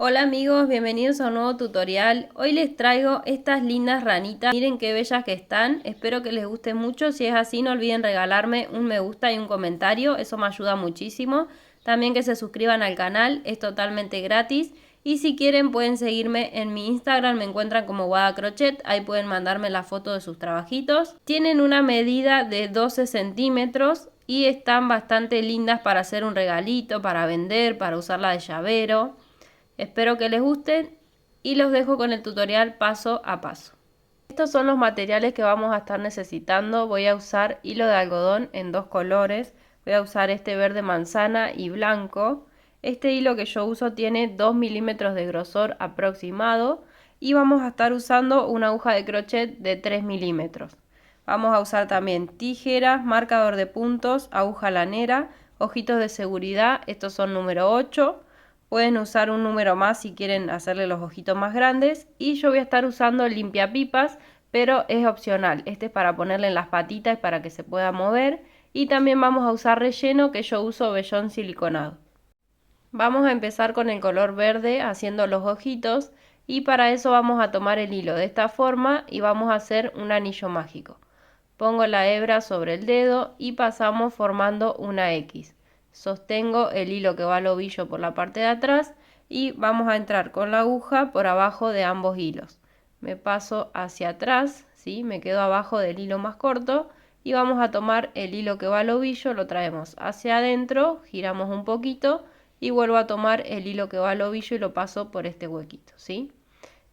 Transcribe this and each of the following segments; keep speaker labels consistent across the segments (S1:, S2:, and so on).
S1: Hola amigos, bienvenidos a un nuevo tutorial. Hoy les traigo estas lindas ranitas. Miren qué bellas que están. Espero que les guste mucho. Si es así, no olviden regalarme un me gusta y un comentario. Eso me ayuda muchísimo. También que se suscriban al canal. Es totalmente gratis. Y si quieren pueden seguirme en mi Instagram. Me encuentran como Wada Crochet. Ahí pueden mandarme la foto de sus trabajitos. Tienen una medida de 12 centímetros. Y están bastante lindas para hacer un regalito, para vender, para usarla de llavero. Espero que les gusten y los dejo con el tutorial paso a paso. Estos son los materiales que vamos a estar necesitando. Voy a usar hilo de algodón en dos colores. Voy a usar este verde manzana y blanco. Este hilo que yo uso tiene 2 milímetros de grosor aproximado y vamos a estar usando una aguja de crochet de 3 milímetros. Vamos a usar también tijeras, marcador de puntos, aguja lanera, ojitos de seguridad. Estos son número 8. Pueden usar un número más si quieren hacerle los ojitos más grandes. Y yo voy a estar usando limpiapipas, pero es opcional. Este es para ponerle en las patitas para que se pueda mover. Y también vamos a usar relleno, que yo uso vellón siliconado. Vamos a empezar con el color verde haciendo los ojitos. Y para eso vamos a tomar el hilo de esta forma y vamos a hacer un anillo mágico. Pongo la hebra sobre el dedo y pasamos formando una X. Sostengo el hilo que va al ovillo por la parte de atrás y vamos a entrar con la aguja por abajo de ambos hilos. Me paso hacia atrás, ¿sí? Me quedo abajo del hilo más corto y vamos a tomar el hilo que va al ovillo, lo traemos hacia adentro, giramos un poquito y vuelvo a tomar el hilo que va al ovillo y lo paso por este huequito, ¿sí?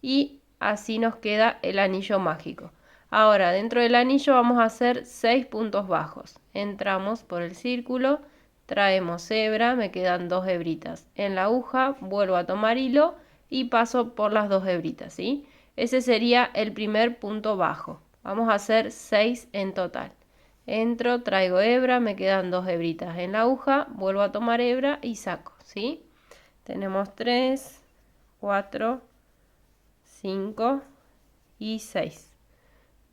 S1: Y así nos queda el anillo mágico. Ahora dentro del anillo vamos a hacer 6 puntos bajos. Entramos por el círculo, traemos hebra, me quedan 2 hebritas en la aguja, vuelvo a tomar hilo y paso por las 2 hebritas, ¿sí? Ese sería el primer punto bajo. Vamos a hacer 6 en total. Entro, traigo hebra, me quedan 2 hebritas en la aguja, vuelvo a tomar hebra y saco, ¿sí? Tenemos 3, 4, 5 y 6.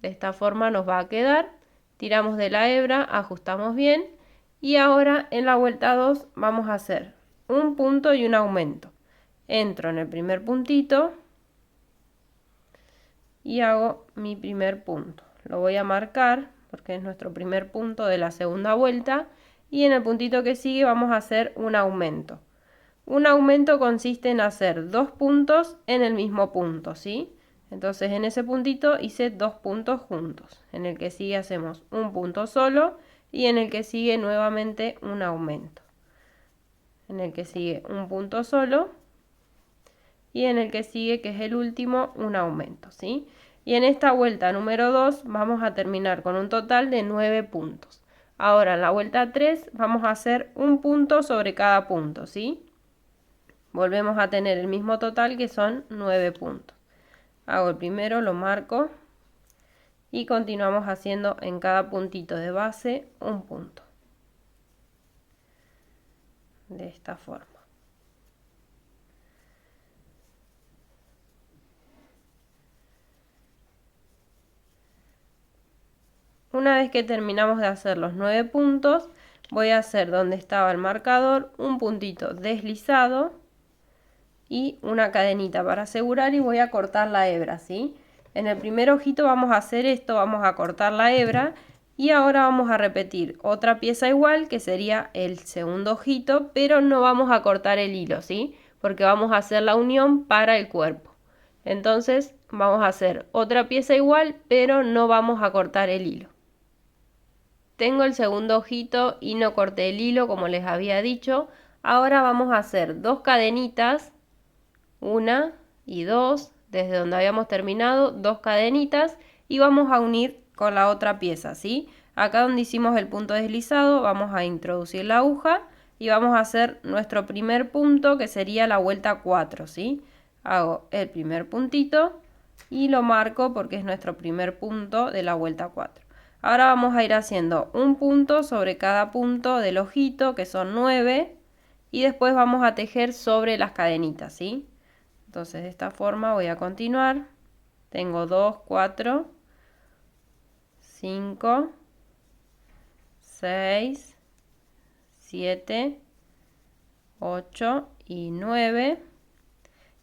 S1: De esta forma nos va a quedar. Tiramos de la hebra, ajustamos bien y ahora en la vuelta 2 vamos a hacer un punto y un aumento. Entro en el primer puntito y hago mi primer punto. Lo voy a marcar porque es nuestro primer punto de la segunda vuelta y en el puntito que sigue vamos a hacer un aumento. Un aumento consiste en hacer 2 puntos en el mismo punto, ¿sí? Entonces en ese puntito hice 2 puntos juntos. En el que sigue hacemos un punto solo y en el que sigue nuevamente un aumento. En el que sigue un punto solo y en el que sigue, que es el último, un aumento, ¿sí? Y en esta vuelta número 2 vamos a terminar con un total de 9 puntos. Ahora en la vuelta 3 vamos a hacer un punto sobre cada punto, ¿sí? Volvemos a tener el mismo total que son 9 puntos. Hago el primero, lo marco y continuamos haciendo en cada puntito de base un punto. De esta forma. Una vez que terminamos de hacer los 9 puntos, voy a hacer donde estaba el marcador un puntito deslizado y una cadenita para asegurar y voy a cortar la hebra, ¿sí? En el primer ojito vamos a hacer esto, vamos a cortar la hebra y ahora vamos a repetir otra pieza igual que sería el segundo ojito, pero no vamos a cortar el hilo, ¿sí? Porque vamos a hacer la unión para el cuerpo. Entonces vamos a hacer otra pieza igual, pero no vamos a cortar el hilo. Tengo el segundo ojito y no corté el hilo como les había dicho. Ahora vamos a hacer 2 cadenitas. Una y dos, desde donde habíamos terminado, 2 cadenitas y vamos a unir con la otra pieza, ¿sí? Acá donde hicimos el punto deslizado vamos a introducir la aguja y vamos a hacer nuestro primer punto que sería la vuelta 4, ¿sí? Hago el primer puntito y lo marco porque es nuestro primer punto de la vuelta 4. Ahora vamos a ir haciendo un punto sobre cada punto del ojito, que son 9, y después vamos a tejer sobre las cadenitas, ¿sí? Entonces de esta forma voy a continuar. Tengo 2, 4, 5, 6, 7, 8 y 9.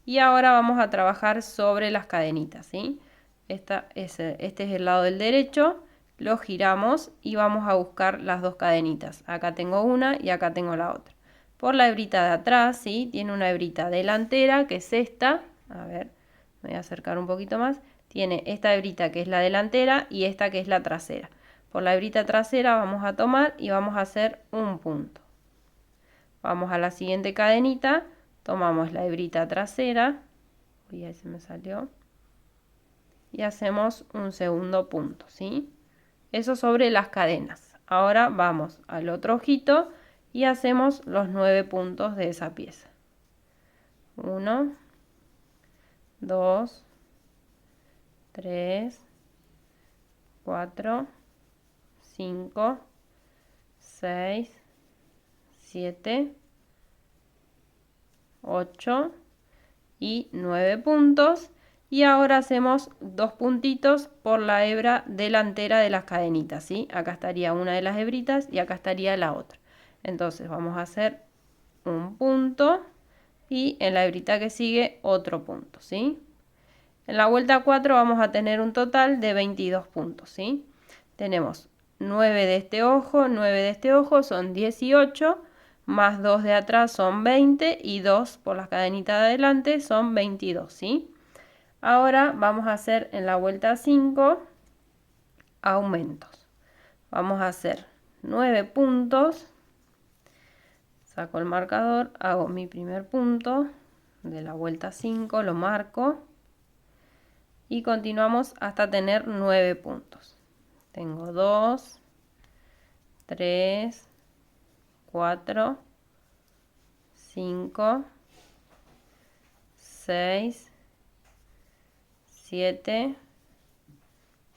S1: Y ahora vamos a trabajar sobre las cadenitas, ¿sí? Este es el lado del derecho, lo giramos y vamos a buscar las dos cadenitas. Acá tengo una y acá tengo la otra. Por la hebrita de atrás, ¿sí? Tiene una hebrita delantera, que es esta. A ver, me voy a acercar un poquito más. Tiene esta hebrita que es la delantera y esta que es la trasera. Por la hebrita trasera vamos a tomar y vamos a hacer un punto. Vamos a la siguiente cadenita, tomamos la hebrita trasera, y ahí se me salió, y hacemos un segundo punto, ¿sí? Eso sobre las cadenas. Ahora vamos al otro ojito y hacemos los 9 puntos de esa pieza. 1, 2, 3, 4, 5, 6, 7, 8 y 9 puntos. Y ahora hacemos 2 puntitos por la hebra delantera de las cadenitas, ¿sí? Acá estaría una de las hebritas y acá estaría la otra. Entonces vamos a hacer un punto y en la hebrita que sigue otro punto, ¿sí? En la vuelta 4 vamos a tener un total de 22 puntos, ¿sí? Tenemos 9 de este ojo, 9 de este ojo, son 18, más 2 de atrás son 20 y 2 por las cadenitas de adelante son 22, ¿sí? Ahora vamos a hacer en la vuelta 5 aumentos. Vamos a hacer 9 puntos. Saco el marcador, hago mi primer punto de la vuelta 5, lo marco y continuamos hasta tener 9 puntos. Tengo 2, 3, 4, 5, 6, 7,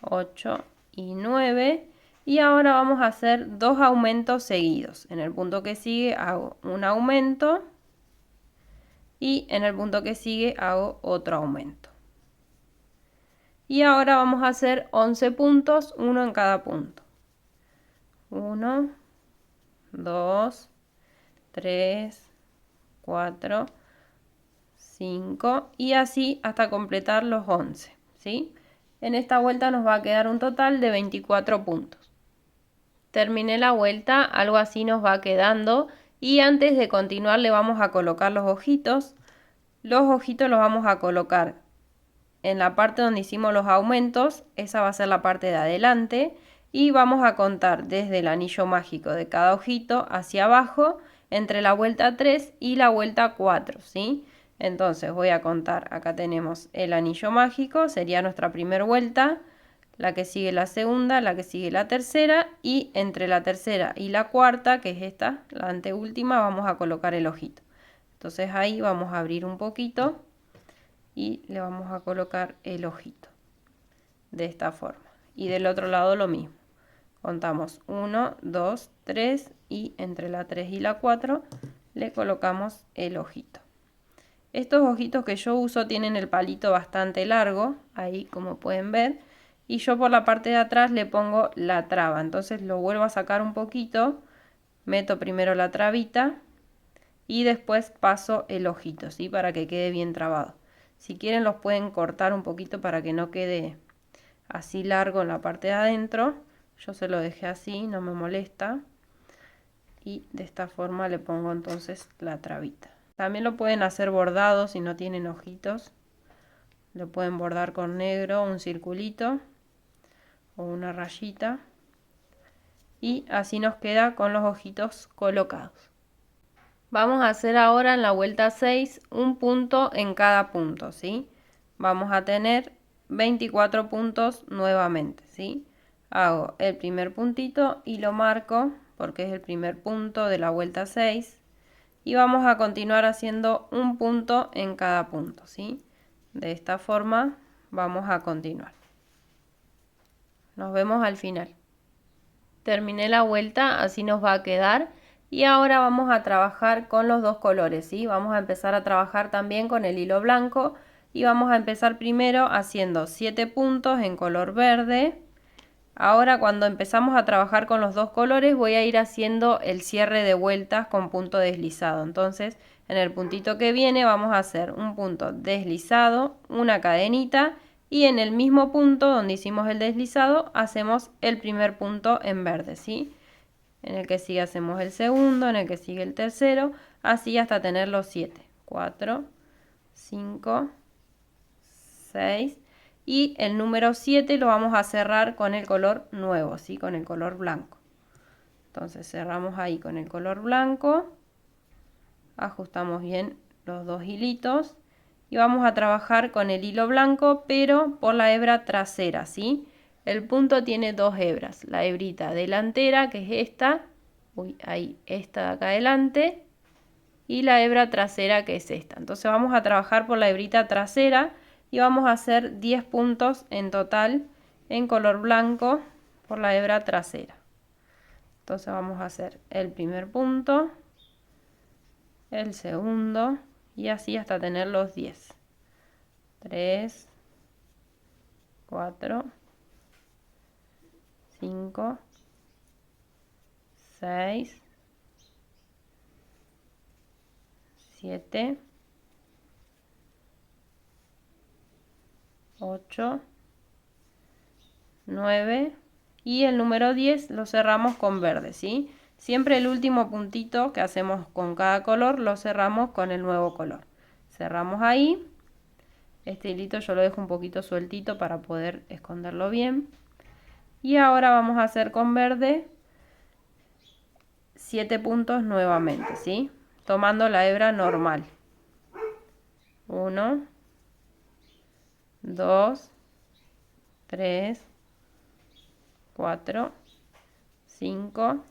S1: 8 y 9. Y ahora vamos a hacer 2 aumentos seguidos. En el punto que sigue hago un aumento y en el punto que sigue hago otro aumento. Y ahora vamos a hacer 11 puntos, uno en cada punto. 1, 2, 3, 4, 5 y así hasta completar los 11, ¿sí? En esta vuelta nos va a quedar un total de 24 puntos. Terminé la vuelta, algo así nos va quedando y antes de continuar le vamos a colocar los ojitos. Los ojitos los vamos a colocar en la parte donde hicimos los aumentos, esa va a ser la parte de adelante y vamos a contar desde el anillo mágico de cada ojito hacia abajo entre la vuelta 3 y la vuelta 4, ¿sí? Entonces voy a contar, acá tenemos el anillo mágico, sería nuestra primera vuelta, la que sigue la segunda, la que sigue la tercera y entre la tercera y la cuarta, que es esta, la anteúltima, vamos a colocar el ojito. Entonces ahí vamos a abrir un poquito y le vamos a colocar el ojito de esta forma. Y del otro lado lo mismo. Contamos 1, 2, 3 y entre la 3 y la 4 le colocamos el ojito. Estos ojitos que yo uso tienen el palito bastante largo, ahí como pueden ver, y yo por la parte de atrás le pongo la traba. Entonces lo vuelvo a sacar un poquito, meto primero la trabita y después paso el ojito, ¿sí? Para que quede bien trabado. Si quieren los pueden cortar un poquito para que no quede así largo en la parte de adentro. Yo se lo dejé así, no me molesta. Y de esta forma le pongo entonces la trabita. También lo pueden hacer bordado si no tienen ojitos. Lo pueden bordar con negro, un circulito o una rayita. Y así nos queda con los ojitos colocados. Vamos a hacer ahora en la vuelta 6 un punto en cada punto, ¿sí? Vamos a tener 24 puntos nuevamente, ¿sí? Hago el primer puntito y lo marco porque es el primer punto de la vuelta 6. Y vamos a continuar haciendo un punto en cada punto, ¿sí? De esta forma vamos a continuar. Nos vemos al final. Terminé la vuelta, así nos va a quedar. Y ahora vamos a trabajar con los dos colores, ¿sí? Vamos a empezar a trabajar también con el hilo blanco. Y vamos a empezar primero haciendo 7 puntos en color verde. Ahora cuando empezamos a trabajar con los dos colores voy a ir haciendo el cierre de vueltas con punto deslizado. Entonces en el puntito que viene vamos a hacer un punto deslizado, una cadenita y en el mismo punto donde hicimos el deslizado hacemos el primer punto en verde, ¿sí? En el que sigue hacemos el segundo, en el que sigue el tercero, así hasta tener los 7. 4, 5, 6 y el número 7 lo vamos a cerrar con el color nuevo, ¿sí? Con el color blanco. Entonces cerramos ahí con el color blanco, ajustamos bien los dos hilitos y vamos a trabajar con el hilo blanco pero por la hebra trasera, ¿sí? El punto tiene dos hebras, la hebrita delantera que es esta, ahí, esta de acá adelante, y la hebra trasera que es esta. Entonces vamos a trabajar por la hebrita trasera y vamos a hacer 10 puntos en total en color blanco por la hebra trasera. Entonces vamos a hacer el primer punto, el segundo y así hasta tener los 10. 3, 4, 5, 6, 7, 8, 9 y el número 10 lo cerramos con verde, ¿sí? Siempre el último puntito que hacemos con cada color lo cerramos con el nuevo color. Cerramos ahí. Este hilito yo lo dejo un poquito sueltito para poder esconderlo bien. Y ahora vamos a hacer con verde 7 puntos nuevamente, ¿sí? Tomando la hebra normal. 1, 2, 3, 4, 5,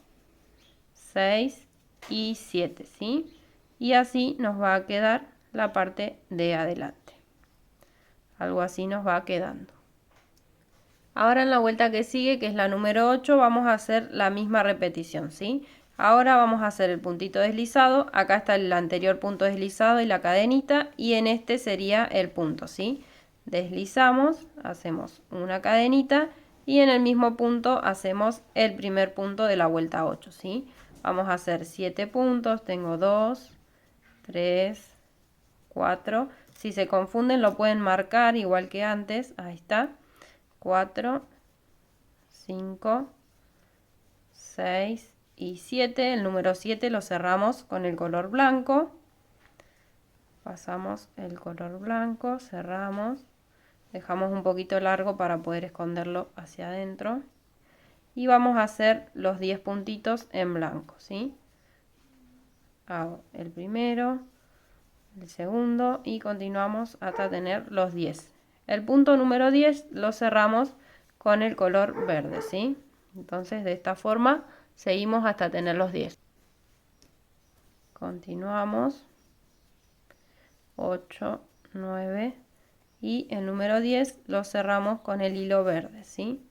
S1: 6 y 7, ¿sí? Y así nos va a quedar la parte de adelante. Algo así nos va quedando. Ahora en la vuelta que sigue, que es la número 8, vamos a hacer la misma repetición, ¿sí? Ahora vamos a hacer el puntito deslizado. Acá está el anterior punto deslizado y la cadenita. Y en este sería el punto, ¿sí? Deslizamos, hacemos una cadenita y en el mismo punto hacemos el primer punto de la vuelta 8, ¿sí? Vamos a hacer 7 puntos. Tengo 2, 3, 4. Si se confunden lo pueden marcar igual que antes. Ahí está. 4, 5, 6 y 7. El número 7 lo cerramos con el color blanco. Pasamos el color blanco, cerramos. Dejamos un poquito largo para poder esconderlo hacia adentro. Y vamos a hacer los 10 puntitos en blanco, ¿sí? Hago el primero, el segundo y continuamos hasta tener los 10. El punto número 10 lo cerramos con el color verde, ¿sí? Entonces de esta forma seguimos hasta tener los 10. Continuamos. 8, 9 y el número 10 lo cerramos con el hilo verde, ¿sí?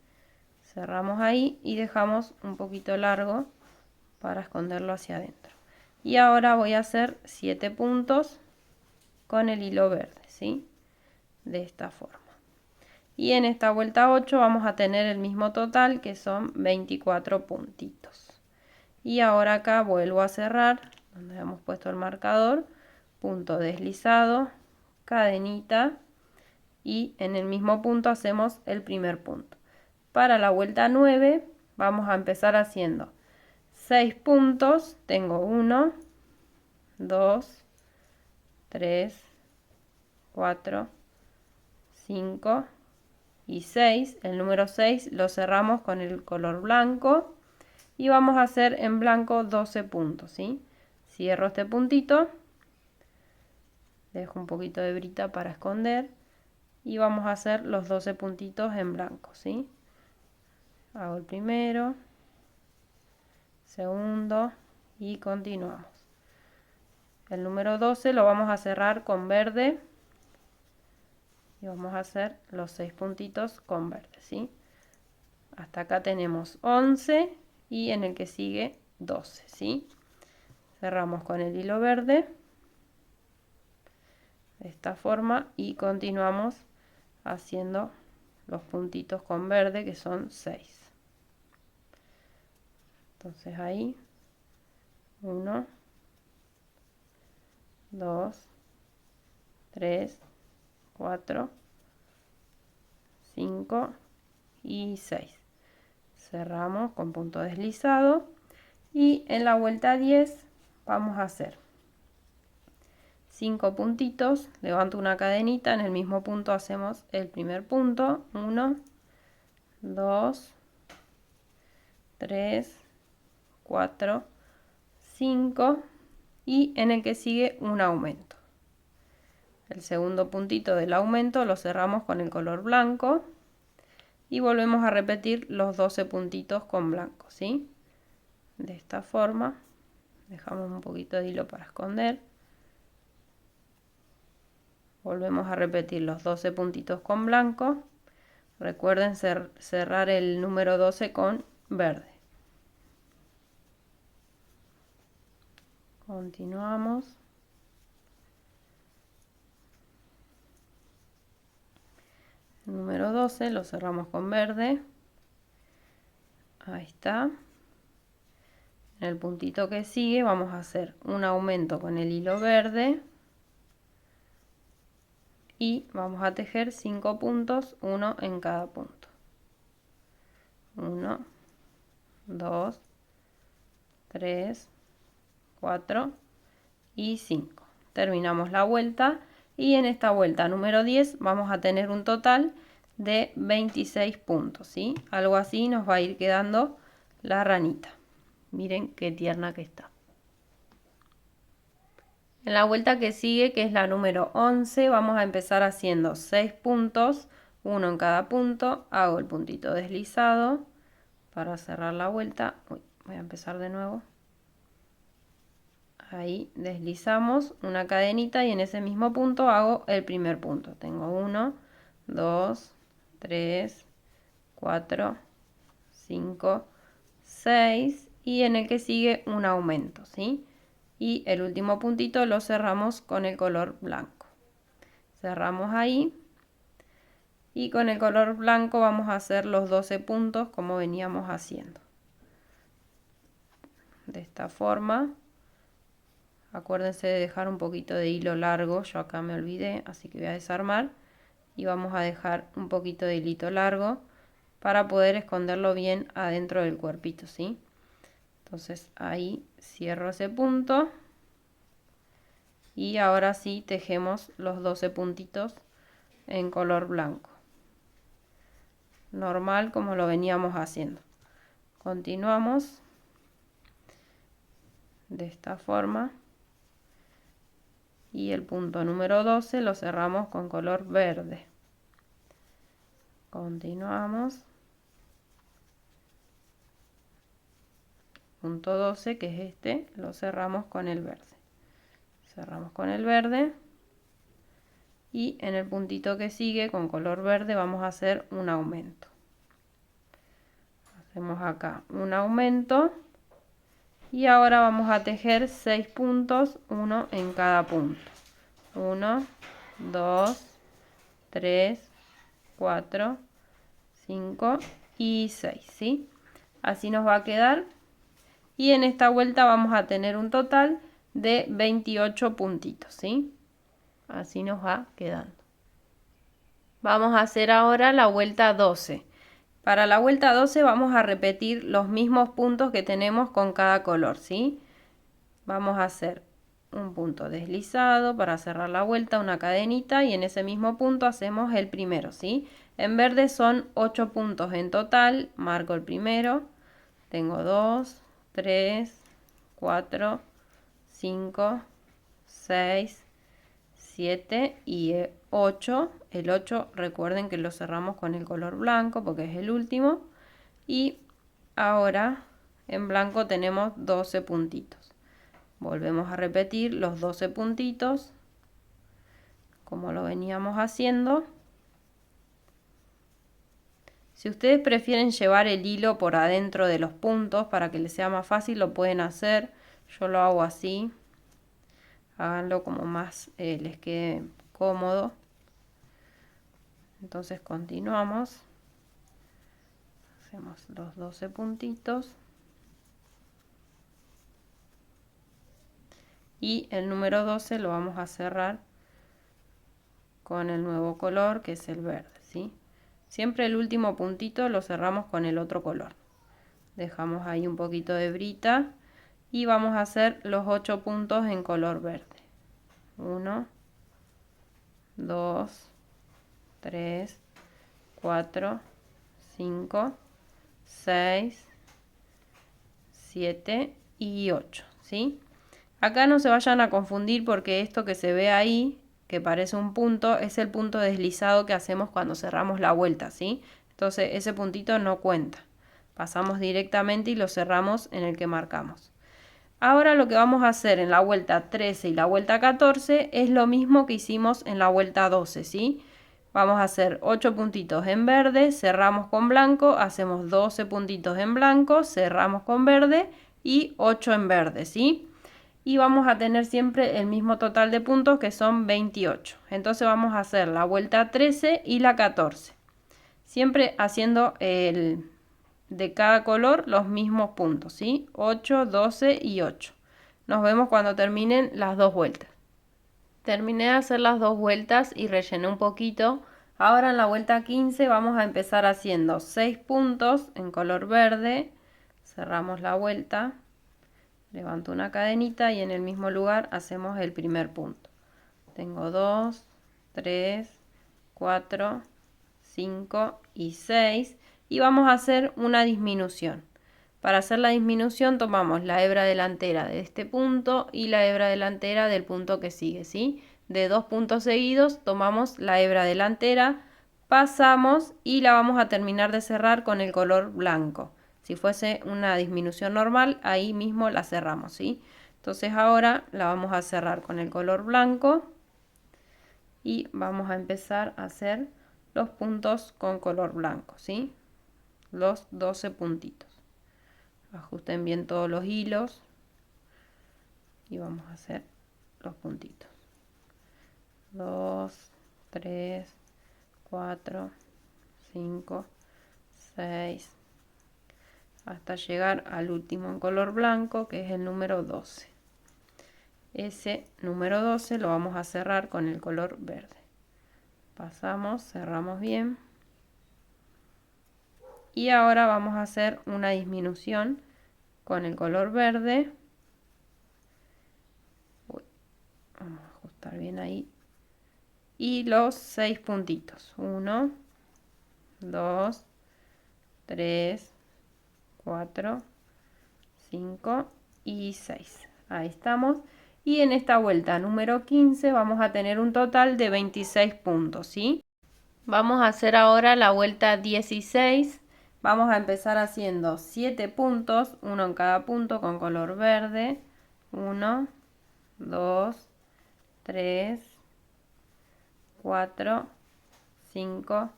S1: Cerramos ahí y dejamos un poquito largo para esconderlo hacia adentro. Y ahora voy a hacer 7 puntos con el hilo verde, ¿sí? De esta forma. Y en esta vuelta 8 vamos a tener el mismo total, que son 24 puntitos. Y ahora acá vuelvo a cerrar, donde hemos puesto el marcador, punto deslizado, cadenita y en el mismo punto hacemos el primer punto. Para la vuelta 9 vamos a empezar haciendo 6 puntos. Tengo 1, 2, 3, 4, 5 y 6. El número 6 lo cerramos con el color blanco y vamos a hacer en blanco 12 puntos, ¿sí? Cierro este puntito, dejo un poquito de brita para esconder y vamos a hacer los 12 puntitos en blanco, ¿sí? Hago el primero, segundo y continuamos. El número 12 lo vamos a cerrar con verde y vamos a hacer los 6 puntitos con verde, ¿sí? Hasta acá tenemos 11 y en el que sigue 12, ¿sí? Cerramos con el hilo verde de esta forma y continuamos haciendo los puntitos con verde, que son 6. Entonces ahí 1, 2, 3, 4, 5 y 6. Cerramos con punto deslizado y en la vuelta 10 vamos a hacer 5 puntitos, levanto una cadenita, en el mismo punto hacemos el primer punto, 1, 2, 3, 4, 5 y en el que sigue un aumento. El segundo puntito del aumento lo cerramos con el color blanco y volvemos a repetir los 12 puntitos con blanco, ¿sí? De esta forma, dejamos un poquito de hilo para esconder. Volvemos a repetir los 12 puntitos con blanco. Recuerden cerrar el número 12 con verde. Continuamos. El número 12 lo cerramos con verde. Ahí está. En el puntito que sigue vamos a hacer un aumento con el hilo verde. Y vamos a tejer 5 puntos, uno en cada punto. 1, 2, 3, 4 y 5. Terminamos la vuelta y en esta vuelta número 10 vamos a tener un total de 26 puntos, ¿sí? Algo así nos va a ir quedando la ranita. Miren qué tierna que está. En la vuelta que sigue, que es la número 11, vamos a empezar haciendo 6 puntos, uno en cada punto. Hago el puntito deslizado para cerrar la vuelta. Uy, voy a empezar de nuevo. Ahí deslizamos una cadenita y en ese mismo punto hago el primer punto. Tengo 1, 2, 3, 4, 5, 6 y en el que sigue un aumento, ¿sí? Y el último puntito lo cerramos con el color blanco. Cerramos ahí y con el color blanco vamos a hacer los 12 puntos como veníamos haciendo. De esta forma. Acuérdense de dejar un poquito de hilo largo, yo acá me olvidé, así que voy a desarmar y vamos a dejar un poquito de hilito largo para poder esconderlo bien adentro del cuerpito, ¿sí? Entonces ahí cierro ese punto y ahora sí tejemos los 12 puntitos en color blanco. Normal como lo veníamos haciendo. Continuamos de esta forma. Y el punto número 12 lo cerramos con color verde. Continuamos. Punto 12, que es este, lo cerramos con el verde. Cerramos con el verde. Y en el puntito que sigue con color verde vamos a hacer un aumento. Hacemos acá un aumento. Y ahora vamos a tejer 6 puntos, uno en cada punto. 1, 2, 3, 4, 5 y 6, ¿sí? Así nos va a quedar. Y en esta vuelta vamos a tener un total de 28 puntitos, ¿sí? Así nos va quedando. Vamos a hacer ahora la vuelta 12. Para la vuelta 12 vamos a repetir los mismos puntos que tenemos con cada color, ¿sí? Vamos a hacer un punto deslizado para cerrar la vuelta, una cadenita y en ese mismo punto hacemos el primero, ¿sí? En verde son 8 puntos en total, marco el primero, tengo 2, 3, 4, 5, 6, 7 y 8. El 8 recuerden que lo cerramos con el color blanco porque es el último. Y ahora en blanco tenemos 12 puntitos. Volvemos a repetir los 12 puntitos como lo veníamos haciendo. Si ustedes prefieren llevar el hilo por adentro de los puntos para que les sea más fácil, lo pueden hacer. Yo lo hago así. Háganlo como más les quede cómodo. Entonces continuamos. Hacemos los 12 puntitos. y el número 12 lo vamos a cerrar con el nuevo color, que es el verde, ¿sí? Siempre el último puntito lo cerramos con el otro color. Dejamos ahí un poquito de brita y vamos a hacer los 8 puntos en color verde. 1, 2, 3, 4, 5, 6, 7 y 8, ¿sí? Acá no se vayan a confundir porque esto que se ve ahí, que parece un punto, es el punto deslizado que hacemos cuando cerramos la vuelta, ¿sí? Entonces ese puntito no cuenta. Pasamos directamente y lo cerramos en el que marcamos. Ahora lo que vamos a hacer en la vuelta 13 y la vuelta 14 es lo mismo que hicimos en la vuelta 12, ¿sí? Vamos a hacer 8 puntitos en verde, cerramos con blanco, hacemos 12 puntitos en blanco, cerramos con verde y 8 en verde, ¿sí? Y vamos a tener siempre el mismo total de puntos, que son 28. Entonces vamos a hacer la vuelta 13 y la 14. Siempre haciendo de cada color los mismos puntos, ¿sí? 8, 12 y 8. Nos vemos cuando terminen las dos vueltas. Terminé de hacer las dos vueltas y rellené un poquito. Ahora en la vuelta 15 vamos a empezar haciendo 6 puntos en color verde. Cerramos la vuelta. Levanto una cadenita y en el mismo lugar hacemos el primer punto. Tengo 2, 3, 4, 5 y 6 y vamos a hacer una disminución. Para hacer la disminución tomamos la hebra delantera de este punto y la hebra delantera del punto que sigue, ¿sí? De 2 puntos seguidos tomamos la hebra delantera, pasamos y la vamos a terminar de cerrar con el color blanco. Si fuese una disminución normal, ahí mismo la cerramos, ¿sí? Entonces ahora la vamos a cerrar con el color blanco y vamos a empezar a hacer los puntos con color blanco, ¿sí? Los 12 puntitos. Ajusten bien todos los hilos y vamos a hacer los puntitos. 2, 3, 4, 5, 6, hasta llegar al último en color blanco, que es el número 12. Ese número 12 lo vamos a cerrar con el color verde. Pasamos, cerramos bien. Y ahora vamos a hacer una disminución con el color verde. Vamos a ajustar bien ahí. Y los 6 puntitos. 1, 2, 3, 4, 5 y 6. Ahí estamos. Y en esta vuelta número 15 vamos a tener un total de 26 puntos, ¿sí? Vamos a hacer ahora la vuelta 16. Vamos a empezar haciendo 7 puntos, uno en cada punto con color verde. 1, 2, 3, 4, 5,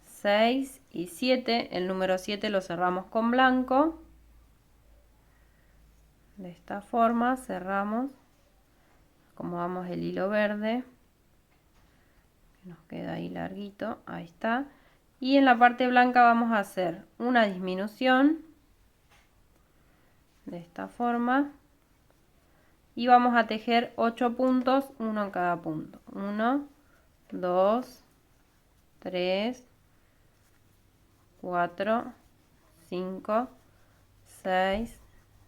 S1: 6 y 7. El número 7 lo cerramos con blanco. De esta forma cerramos, acomodamos el hilo verde, que nos queda ahí larguito, ahí está. Y en la parte blanca vamos a hacer una disminución, de esta forma. Y vamos a tejer 8 puntos, uno en cada punto. 1, 2, 3, 4, 5, 6,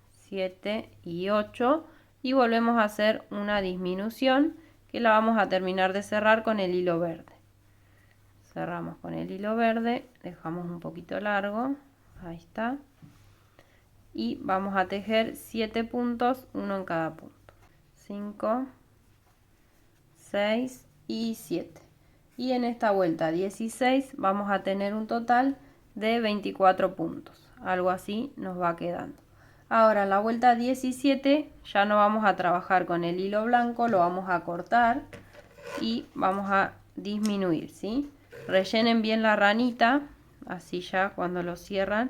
S1: 7 y 8. Y volvemos a hacer una disminución que la vamos a terminar de cerrar con el hilo verde. Cerramos con el hilo verde, dejamos un poquito largo, ahí está. Y vamos a tejer 7 puntos, uno en cada punto. 5, 6 y 7. Y en esta vuelta 16 vamos a tener un total de 24 puntos. Algo así nos va quedando. Ahora en la vuelta 17 ya no vamos a trabajar con el hilo blanco, lo vamos a cortar y vamos a disminuir, ¿sí? Rellenen bien la ranita, así ya cuando lo cierran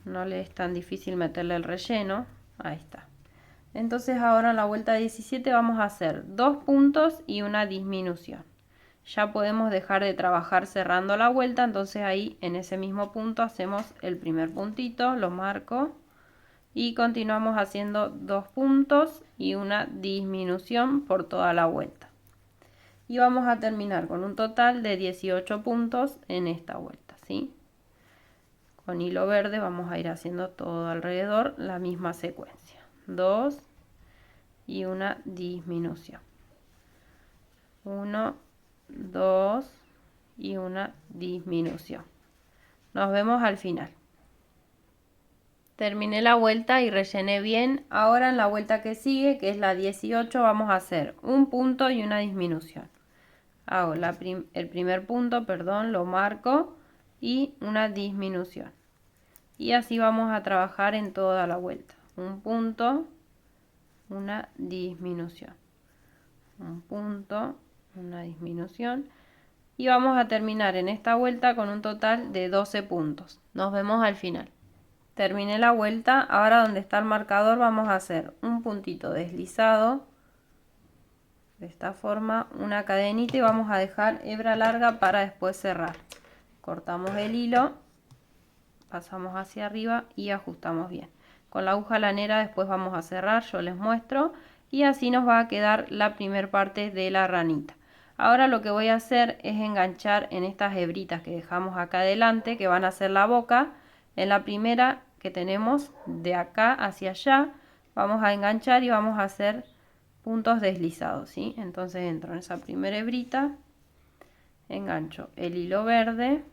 S1: no les es tan difícil meterle el relleno. Ahí está. Entonces ahora en la vuelta 17 vamos a hacer 2 puntos y una disminución. Ya podemos dejar de trabajar cerrando la vuelta, entonces ahí en ese mismo punto hacemos el primer puntito, lo marco y continuamos haciendo 2 puntos y una disminución por toda la vuelta. Y vamos a terminar con un total de 18 puntos en esta vuelta, ¿sí? Con hilo verde vamos a ir haciendo todo alrededor la misma secuencia. 2 y una disminución. 1, 2 y una disminución. Nos vemos al final. Terminé la vuelta y rellené bien. Ahora en la vuelta que sigue, que es la 18, vamos a hacer un punto y una disminución. Hago el primer punto, perdón, lo marco y una disminución. Y así vamos a trabajar en toda la vuelta. Un punto, una disminución. Un punto, una disminución. Y vamos a terminar en esta vuelta con un total de 12 puntos. Nos vemos al final. Terminé la vuelta, ahora donde está el marcador vamos a hacer un puntito deslizado, de esta forma, una cadenita y vamos a dejar hebra larga para después cerrar. Cortamos el hilo, pasamos hacia arriba y ajustamos bien. Con la aguja lanera después vamos a cerrar, yo les muestro, y así nos va a quedar la primera parte de la ranita. Ahora lo que voy a hacer es enganchar en estas hebritas que dejamos acá adelante, que van a ser la boca. En la primera que tenemos de acá hacia allá, vamos a enganchar y vamos a hacer puntos deslizados, ¿sí? Entonces entro en esa primera hebrita, engancho el hilo verde,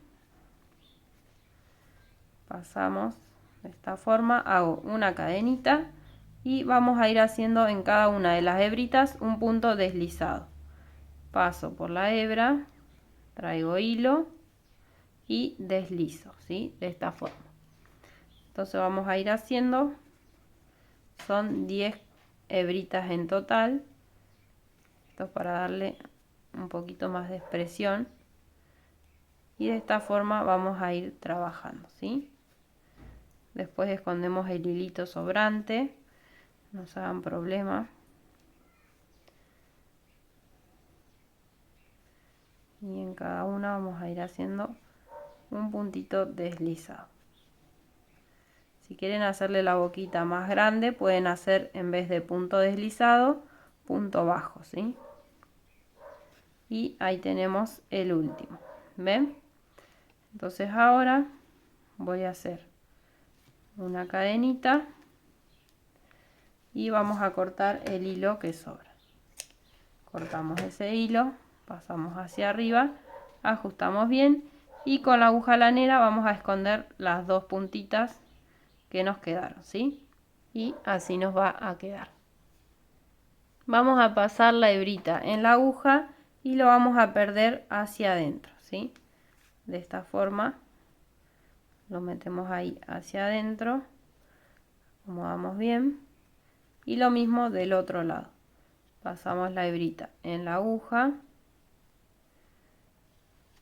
S1: pasamos de esta forma, hago una cadenita y vamos a ir haciendo en cada una de las hebritas un punto deslizado. Paso por la hebra, traigo hilo y deslizo, ¿sí? De esta forma. Entonces vamos a ir haciendo, son 10 hebritas en total. Esto es para darle un poquito más de expresión. Y de esta forma vamos a ir trabajando, ¿sí? Después escondemos el hilito sobrante, no se hagan problema. Y en cada una vamos a ir haciendo un puntito deslizado. Si quieren hacerle la boquita más grande, pueden hacer en vez de punto deslizado, punto bajo, ¿sí? Y ahí tenemos el último, ¿ven? Entonces ahora voy a hacer una cadenita y vamos a cortar el hilo que sobra. Cortamos ese hilo, pasamos hacia arriba, ajustamos bien y con la aguja lanera vamos a esconder las dos puntitas que nos quedaron, ¿sí? Y así nos va a quedar. Vamos a pasar la hebrita en la aguja y lo vamos a perder hacia adentro, ¿sí? De esta forma lo metemos ahí hacia adentro, acomodamos bien y lo mismo del otro lado. Pasamos la hebrita en la aguja,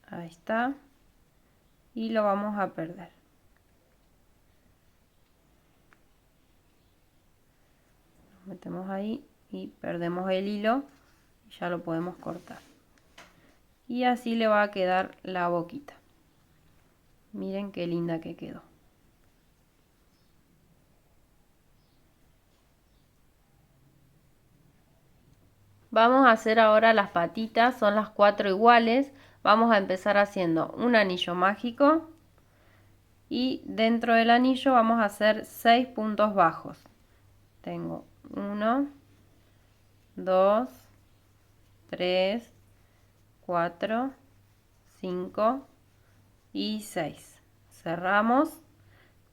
S1: ahí está, y lo vamos a perder. Lo metemos ahí y perdemos el hilo y ya lo podemos cortar. Y así le va a quedar la boquita. Miren qué linda que quedó. Vamos a hacer ahora las patitas, son las 4 iguales. Vamos a empezar haciendo un anillo mágico y dentro del anillo vamos a hacer 6 puntos bajos. Tengo 1, 2, 3, 4, 5 y 6. Cerramos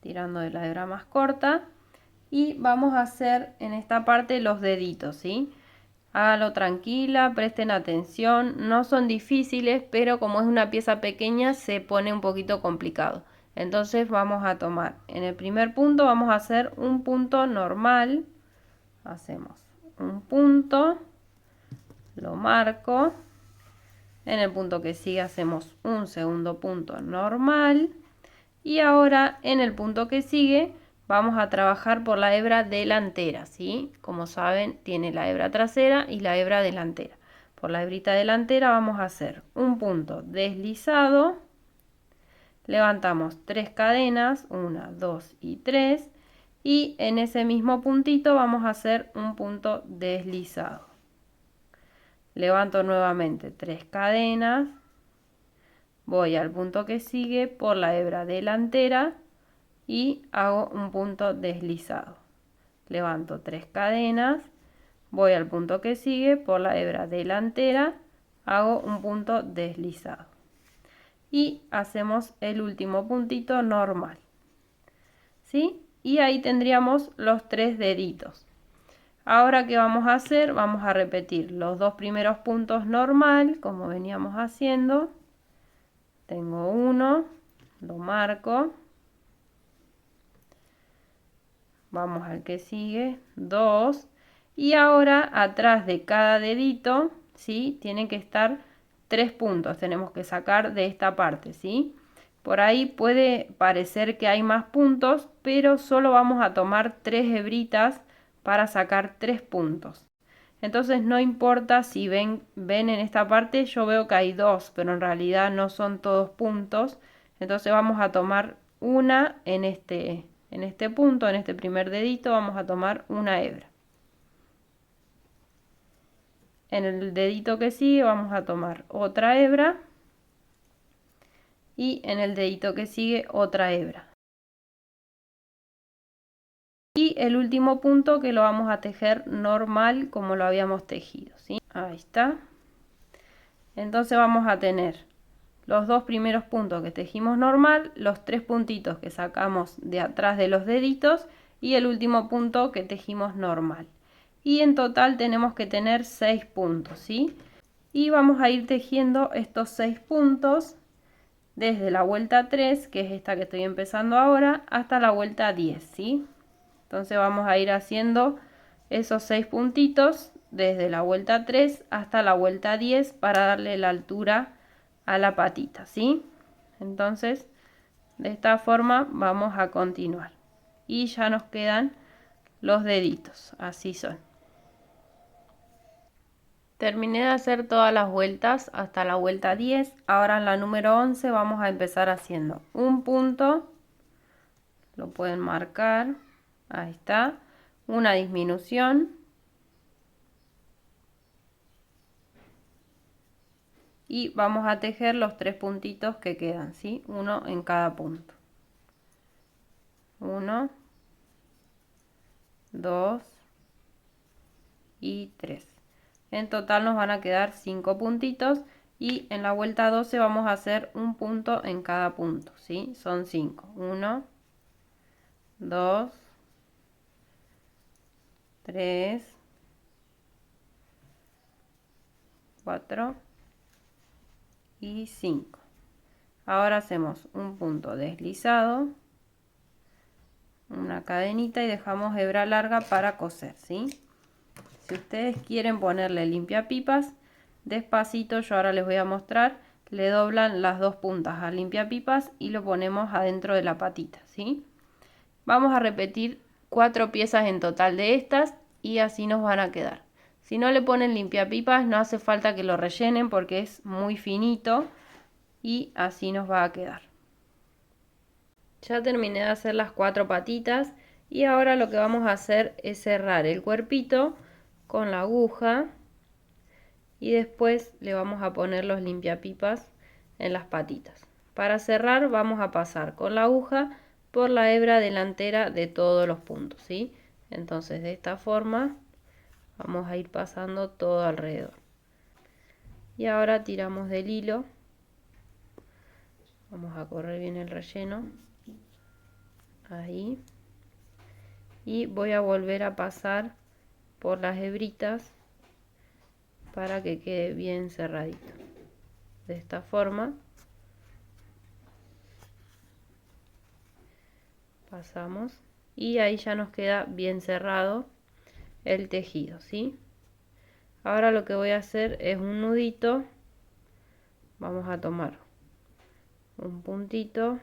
S1: tirando de la hebra más corta y vamos a hacer en esta parte los deditos, ¿sí? Hágalo tranquila, presten atención, no son difíciles, pero como es una pieza pequeña se pone un poquito complicado. Entonces vamos a tomar, en el primer punto vamos a hacer un punto normal, hacemos un punto, lo marco, en el punto que sigue hacemos un segundo punto normal y ahora en el punto que sigue vamos a trabajar por la hebra delantera, ¿sí? Como saben, tiene la hebra trasera y la hebra delantera. Por la hebrita delantera vamos a hacer un punto deslizado, levantamos 3 cadenas, 1, 2 y 3, y en ese mismo puntito vamos a hacer un punto deslizado. Levanto nuevamente 3 cadenas, voy al punto que sigue por la hebra delantera y hago un punto deslizado. Levanto 3 cadenas, voy al punto que sigue por la hebra delantera, hago un punto deslizado y hacemos el último puntito normal, ¿sí? Y ahí tendríamos los 3 deditos. Ahora, ¿qué vamos a hacer? Vamos a repetir los 2 primeros puntos normal, como veníamos haciendo. Tengo uno, lo marco. Vamos al que sigue, 2. Y ahora, atrás de cada dedito, ¿sí? Tienen que estar 3 puntos. Tenemos que sacar de esta parte, ¿sí? Por ahí puede parecer que hay más puntos, pero solo vamos a tomar 3 hebritas para sacar 3 puntos. Entonces no importa si ven en esta parte, yo veo que hay 2, pero en realidad no son todos puntos. Entonces vamos a tomar una en este punto, en este primer dedito, vamos a tomar una hebra. En el dedito que sigue vamos a tomar otra hebra. Y en el dedito que sigue otra hebra. Y el último punto que lo vamos a tejer normal como lo habíamos tejido, ¿sí? Ahí está. Entonces vamos a tener los 2 primeros puntos que tejimos normal, los 3 puntitos que sacamos de atrás de los deditos y el último punto que tejimos normal. Y en total tenemos que tener 6 puntos, ¿sí? Y vamos a ir tejiendo estos 6 puntos desde la vuelta 3, que es esta que estoy empezando ahora, hasta la vuelta 10, ¿sí? Entonces vamos a ir haciendo esos 6 puntitos desde la vuelta 3 hasta la vuelta 10 para darle la altura a la patita, ¿sí? Entonces, de esta forma vamos a continuar. Y ya nos quedan los deditos, así son. Terminé de hacer todas las vueltas hasta la vuelta 10. Ahora en la número 11 vamos a empezar haciendo un punto. Lo pueden marcar. Ahí está. Una disminución. Y vamos a tejer los 3 puntitos que quedan, ¿sí? Uno en cada punto. 1, 2 y 3. En total nos van a quedar 5 puntitos y en la vuelta 12 vamos a hacer un punto en cada punto, ¿sí? Son 5. 1, 2, 3, 4 y 5. Ahora hacemos un punto deslizado, una cadenita y dejamos hebra larga para coser, ¿sí? Si ustedes quieren ponerle limpiapipas, despacito, yo ahora les voy a mostrar, le doblan las 2 puntas al limpiapipas y lo ponemos adentro de la patita, ¿sí? Vamos a repetir 4 piezas en total de estas y así nos van a quedar. Si no le ponen limpiapipas, no hace falta que lo rellenen porque es muy finito y así nos va a quedar. Ya terminé de hacer las 4 patitas y ahora lo que vamos a hacer es cerrar el cuerpito con la aguja y después le vamos a poner los limpiapipas en las patitas. Para cerrar vamos a pasar con la aguja por la hebra delantera de todos los puntos, ¿sí? Entonces de esta forma vamos a ir pasando todo alrededor. Y ahora tiramos del hilo. Vamos a correr bien el relleno. Ahí. Y voy a volver a pasar por las hebritas para que quede bien cerradito. De esta forma. Pasamos. Y ahí ya nos queda bien cerrado el tejido, ¿sí? Ahora lo que voy a hacer es un nudito. Vamos a tomar un puntito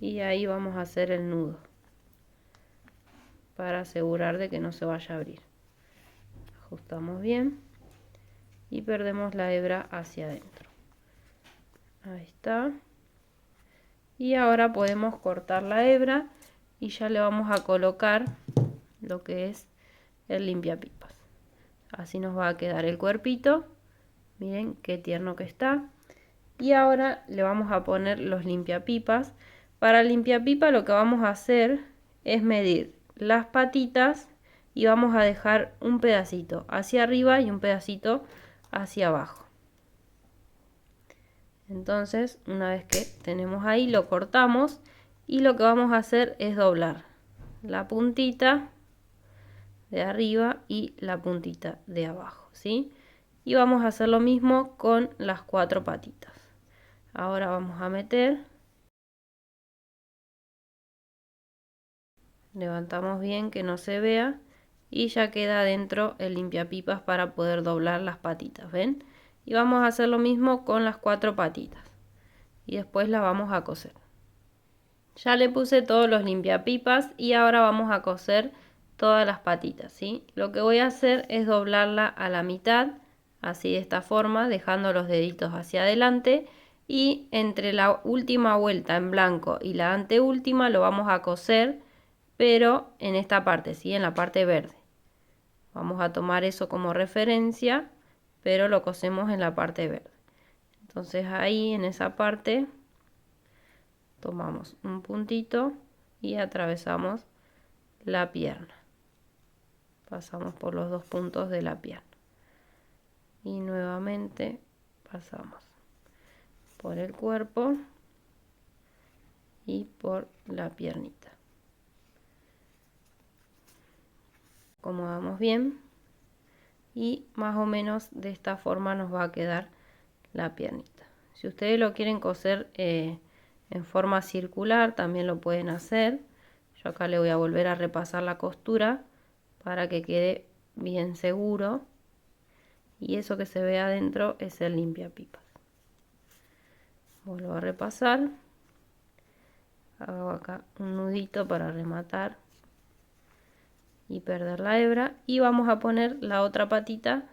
S1: y ahí vamos a hacer el nudo para asegurar de que no se vaya a abrir. Ajustamos bien y perdemos la hebra hacia adentro. Ahí está. Y ahora podemos cortar la hebra y ya le vamos a colocar lo que es el limpiapipas. Así nos va a quedar el cuerpito. Miren qué tierno que está. Y ahora le vamos a poner los limpiapipas. Para el limpiapipa lo que vamos a hacer es medir las patitas y vamos a dejar un pedacito hacia arriba y un pedacito hacia abajo. Entonces, una vez que tenemos ahí, lo cortamos y lo que vamos a hacer es doblar la puntita de arriba y la puntita de abajo, ¿sí? Y vamos a hacer lo mismo con las 4 patitas. Ahora vamos a meter, levantamos bien que no se vea y ya queda dentro el limpiapipas para poder doblar las patitas, ¿ven? Y vamos a hacer lo mismo con las 4 patitas y después las vamos a coser. Ya le puse todos los limpiapipas y ahora vamos a coser todas las patitas, ¿sí? Lo que voy a hacer es doblarla a la mitad, así de esta forma, dejando los deditos hacia adelante, y entre la última vuelta en blanco y la anteúltima lo vamos a coser, pero en esta parte, ¿sí? En la parte verde. Vamos a tomar eso como referencia, pero lo cosemos en la parte verde. Entonces ahí en esa parte tomamos un puntito y atravesamos la pierna. Pasamos por los 2 puntos de la pierna. Y nuevamente pasamos por el cuerpo y por la piernita. Acomodamos bien y más o menos de esta forma nos va a quedar la piernita. Si ustedes lo quieren coser en forma circular, también lo pueden hacer. Yo acá le voy a volver a repasar la costura para que quede bien seguro. Y eso que se ve adentro es el limpiapipas. Vuelvo a repasar. Hago acá un nudito para rematar y perder la hebra. Y vamos a poner la otra patita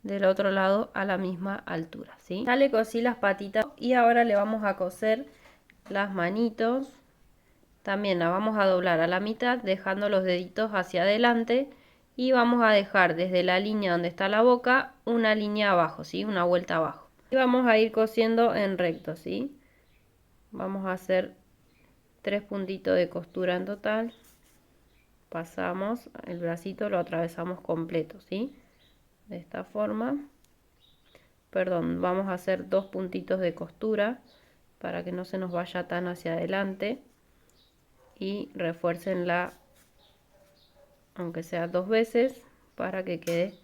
S1: del otro lado a la misma altura, ¿sí? Ya le cosí las patitas y ahora le vamos a coser las manitos. También la vamos a doblar a la mitad dejando los deditos hacia adelante y vamos a dejar desde la línea donde está la boca una línea abajo, ¿sí? Una vuelta abajo. Y vamos a ir cosiendo en recto, ¿sí? Vamos a hacer 3 puntitos de costura en total. Pasamos el bracito, lo atravesamos completo, ¿sí? De esta forma. Perdón, vamos a hacer 2 puntitos de costura para que no se nos vaya tan hacia adelante. Y refuércenla aunque sea 2 veces para que quede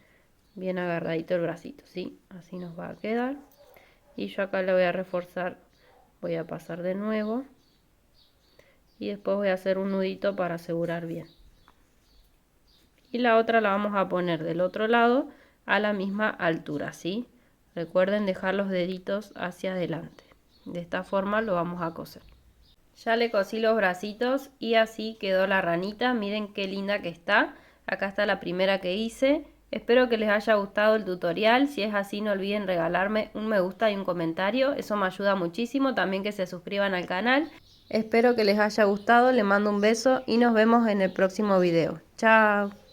S1: bien agarradito el bracito, ¿sí? Así nos va a quedar. Y yo acá le voy a reforzar, voy a pasar de nuevo y después voy a hacer un nudito para asegurar bien. Y la otra la vamos a poner del otro lado a la misma altura, ¿sí? Recuerden dejar los deditos hacia adelante. De esta forma lo vamos a coser. Ya le cosí los bracitos y así quedó la ranita. Miren qué linda que está. Acá está la primera que hice. Espero que les haya gustado el tutorial. Si es así, no olviden regalarme un me gusta y un comentario. Eso me ayuda muchísimo. También que se suscriban al canal. Espero que les haya gustado. Les mando un beso y nos vemos en el próximo video. Chao.